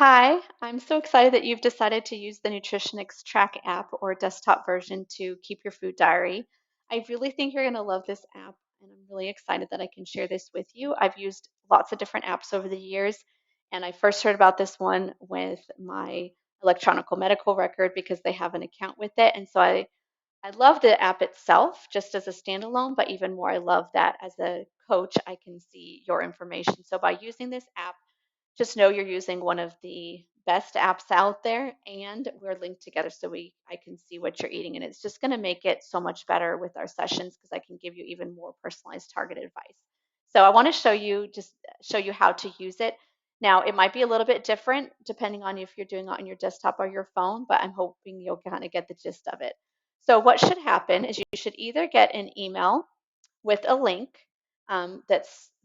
Hi, I'm so excited that you've decided to use the Nutritionix Track app or desktop version to keep your food diary. I really think you're going to love this app, and I'm really excited that I can share this with you. I've used lots of different apps over the years, and I first heard about this one with my electronic medical record because they have an account with it. And so I love the app itself just as a standalone, but even more, I love that as a coach, I can see your information. So by using this app, just know you're using one of the best apps out there, and we're linked together so we I can see what you're eating, and it's just going to make it so much better with our sessions because I can give you even more personalized targeted advice. So I want to show you how to use it. Now it might be a little bit different depending on if you're doing it on your desktop or your phone, but I'm hoping you'll kind of get the gist of it. So what should happen is you should either get an email with a link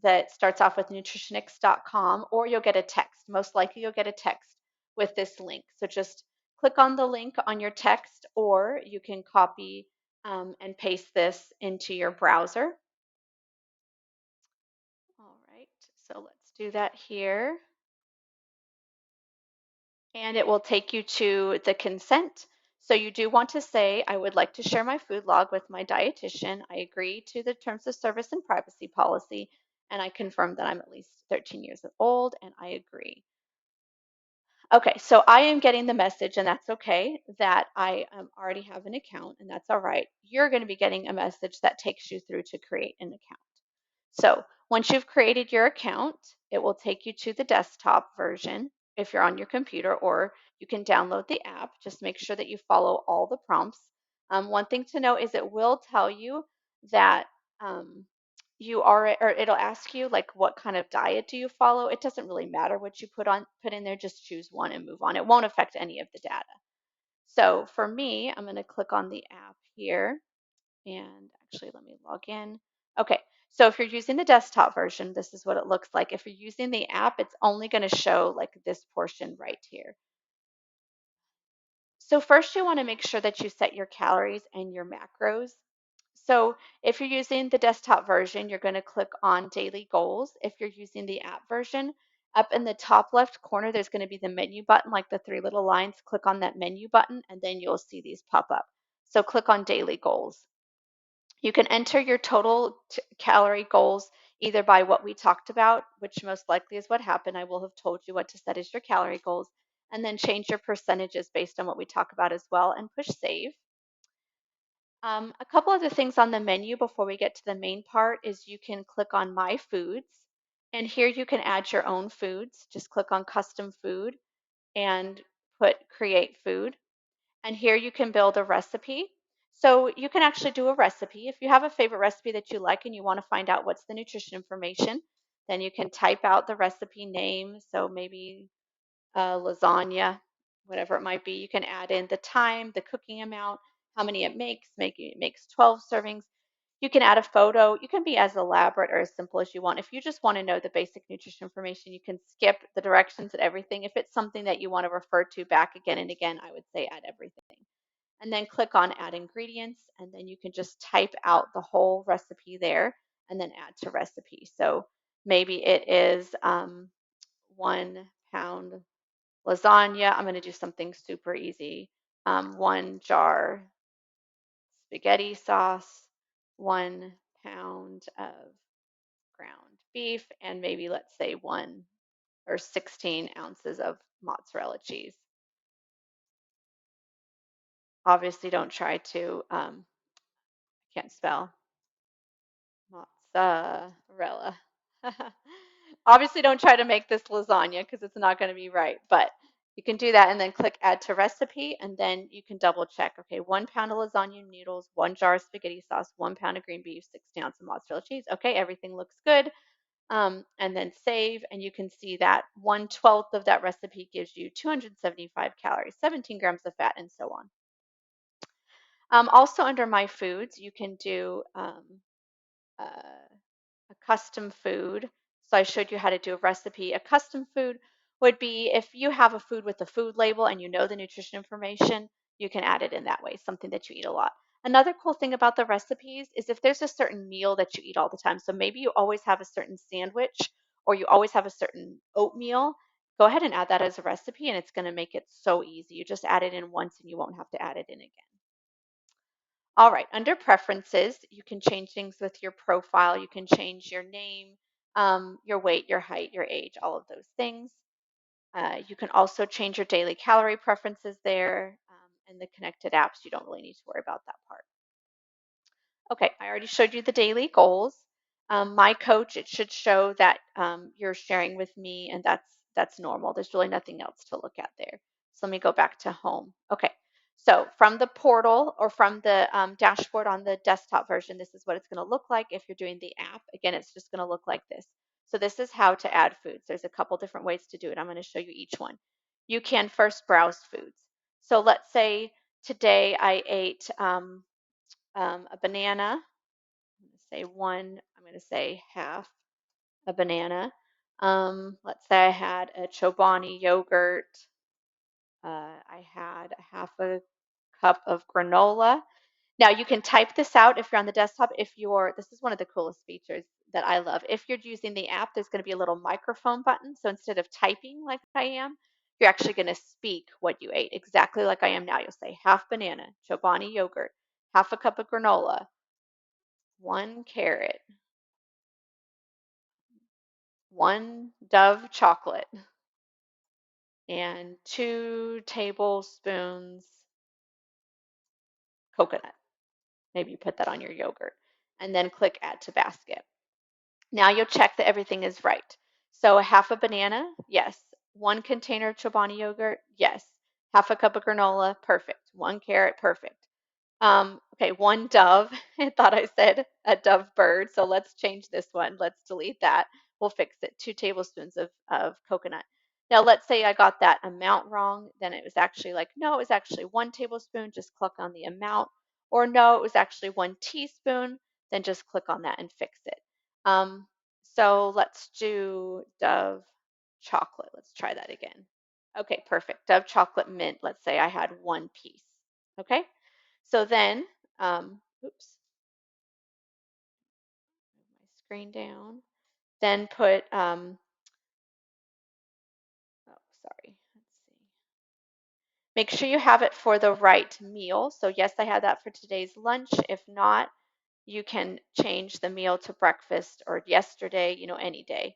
that starts off with nutritionix.com, or you'll get a text. Most likely, you'll get a text with this link. So just click on the link on your text, or you can copy and paste this into your browser. All right, so let's do that here. And it will take you to the consent. So you do want to say, I would like to share my food log with my dietitian. I agree to the terms of service and privacy policy, and I confirm that I'm at least 13 years old, and I agree. Okay, so I am getting the message, and that's okay, that I already have an account, and that's all right. You're going to be getting a message that takes you through to create an account. So once you've created your account, it will take you to the desktop version if you're on your computer, or you can download the app. Just make sure that you follow all the prompts. One thing to note is it will tell you that um, you are, or it'll ask you like what kind of diet do you follow. It doesn't really matter what you put in there. Just choose one and move on. It won't affect any of the data. So for me, I'm going to click on the app here. And actually, let me log in. Okay, so if you're using the desktop version, this is what it looks like. If you're using the app, it's only going to show like this portion right here. So first you want to make sure that you set your calories and your macros. So if you're using the desktop version, you're going to click on daily goals. If you're using the app version, up in the top left corner, there's going to be the menu button, like the three little lines. Click on that menu button, and then you'll see these pop up. So click on daily goals. You can enter your total calorie goals either by what we talked about, which most likely is what happened. I will have told you what to set as your calorie goals, and then change your percentages based on what we talk about as well, and push save. A couple other things on the menu before we get to the main part is you can click on My Foods, and here you can add your own foods. Just click on Custom Food and put Create Food. And here you can build a recipe. So you can actually do a recipe. If you have a favorite recipe that you like and you want to find out what's the nutrition information, then you can type out the recipe name. So maybe lasagna, whatever it might be. You can add in the time, the cooking amount, how many it makes. Maybe it makes 12 servings. You can add a photo. You can be as elaborate or as simple as you want. If you just want to know the basic nutrition information, you can skip the directions and everything. If it's something that you want to refer to back again and again, I would say add everything. And then click on add ingredients, and then you can just type out the whole recipe there and then add to recipe. So maybe it is 1 pound lasagna. I'm going to do something super easy. 1 jar spaghetti sauce, 1 pound of ground beef, and maybe let's say 16 ounces of mozzarella cheese. Obviously, don't try to, can't spell mozzarella. Obviously, don't try to make this lasagna because it's not going to be right, but you can do that and then click add to recipe, and then you can double check. Okay, 1 pound of lasagna noodles, 1 jar of spaghetti sauce, 1 pound of green beef, 60 ounces of mozzarella cheese. Okay, everything looks good. And then save, and you can see that 1/12 of that recipe gives you 275 calories, 17 grams of fat, and so on. Also under My Foods, you can do uh, a custom food. So I showed you how to do a recipe. A custom food would be if you have a food with a food label and you know the nutrition information, you can add it in that way, something that you eat a lot. Another cool thing about the recipes is if there's a certain meal that you eat all the time, so maybe you always have a certain sandwich or you always have a certain oatmeal, go ahead and add that as a recipe, and it's going to make it so easy. You just add it in once and you won't have to add it in again. All right, under preferences, you can change things with your profile. You can change your name, your weight, your height, your age, all of those things. You can also change your daily calorie preferences there, and the connected apps, you don't really need to worry about that part. Okay, I already showed you the daily goals. My coach, it should show that you're sharing with me, and that's normal. There's really nothing else to look at there. So let me go back to home. Okay, so from the portal or from the dashboard on the desktop version, this is what it's going to look like. If you're doing the app, again, it's just going to look like this. So this is how to add foods. There's a couple different ways to do it. I'm going to show you each one. You can first browse foods. So let's say today I ate a banana. I'm going to say half a banana. Let's say I had a Chobani yogurt. I had a half a cup of granola. Now you can type this out if you're on the desktop. This is one of the coolest features that I love. If you're using the app, there's going to be a little microphone button. So instead of typing like I am, you're actually going to speak what you ate, exactly like I am now. You'll say half banana, Chobani yogurt, half a cup of granola, 1 carrot, 1 Dove chocolate, and 2 tablespoons coconut. Maybe you put that on your yogurt and then click add to basket. Now you'll check that everything is right. So a half a banana, yes. 1 container of Chobani yogurt, yes. Half a cup of granola, perfect. 1 carrot, perfect. Okay, 1 dove. I thought I said a dove bird, so let's change this one. Let's delete that. We'll fix it. 2 tablespoons of coconut. Now, let's say I got that amount wrong. Then it was actually like, no, it was actually 1 tablespoon. Just click on the amount. Or no, it was actually 1 teaspoon. Then just click on that and fix it. So let's do Dove chocolate. Let's try that again. Okay, perfect. Dove chocolate mint. Let's say I had 1 piece. Okay. So then, oops, move my screen down. Then put, oh, sorry. Let's see. Make sure you have it for the right meal. So yes, I had that for today's lunch. If not, you can change the meal to breakfast or yesterday, any day.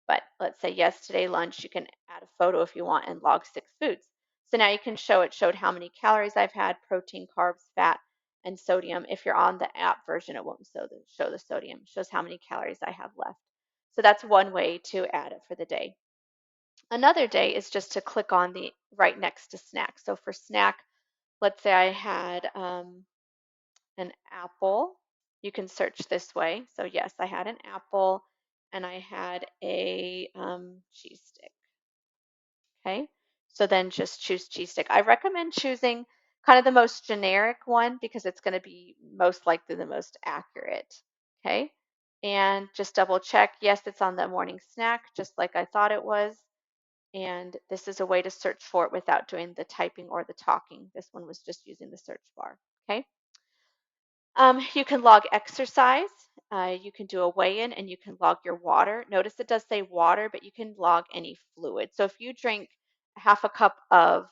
But let's say yesterday lunch, you can add a photo if you want and log 6 foods. So now you can showed how many calories I've had, protein, carbs, fat, and sodium. If you're on the app version, it won't show the sodium. It shows how many calories I have left. So that's one way to add it for the day. Another day is just to click on the right next to snack. So for snack, let's say I had an apple. You can search this way. So yes, I had an apple and I had a cheese stick. Okay, so then just choose cheese stick. I recommend choosing kind of the most generic one because it's going to be most likely the most accurate. Okay, and just double check. Yes, it's on the morning snack, just like I thought it was. And this is a way to search for it without doing the typing or the talking. This one was just using the search bar. Okay. You can log exercise. You can do a weigh-in and you can log your water. Notice it does say water, but you can log any fluid. So if you drink half a cup of,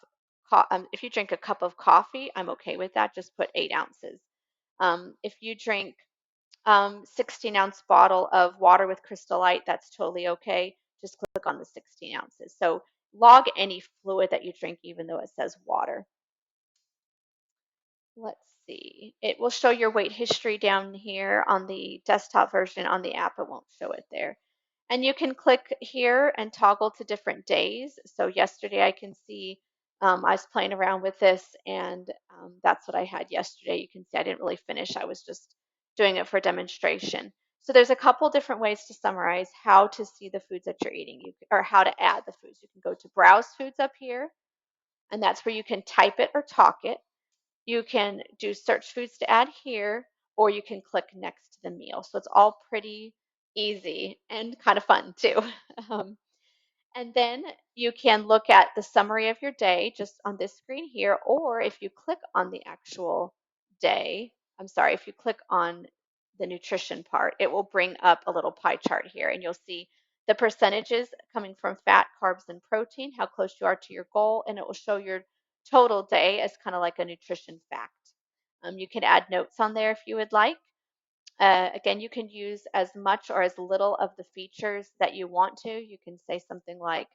if you drink a cup of coffee, I'm okay with that. Just put 8 ounces. If you drink 16-ounce bottle of water with Crystal Light, that's totally okay. Just click on the 16 ounces. So log any fluid that you drink, even though it says water. Let's see. It will show your weight history down here on the desktop version. On the app, it won't show it there. And you can click here and toggle to different days. So yesterday I can see I was playing around with this and that's what I had yesterday. You can see I didn't really finish. I was just doing it for demonstration. So there's a couple different ways to summarize how to see the foods that you're eating or how to add the foods. You can go to browse foods up here and that's where you can type it or talk it. You can do search foods to add here, or you can click next to the meal. So it's all pretty easy and kind of fun too. Um, and then you can look at the summary of your day just on this screen here, or if you click on the actual day, if you click on the nutrition part, it will bring up a little pie chart here and you'll see the percentages coming from fat, carbs, and protein, how close you are to your goal, and it will show your total day as kind of like a nutrition fact. You can add notes on there if you would like. Again, you can use as much or as little of the features that you want to. You can say something like,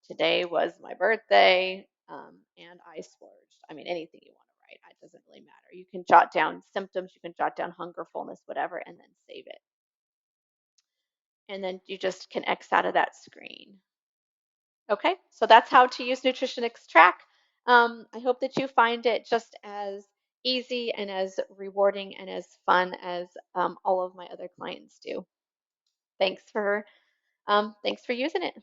today was my birthday, and I splurged. I mean, anything you want to write. It doesn't really matter. You can jot down symptoms, you can jot down hunger, fullness, whatever, and then save it. And then you just can X out of that screen. Okay, so that's how to use Nutritionix Track. I hope that you find it just as easy and as rewarding and as fun as all of my other clients do. Thanks for thanks for using it.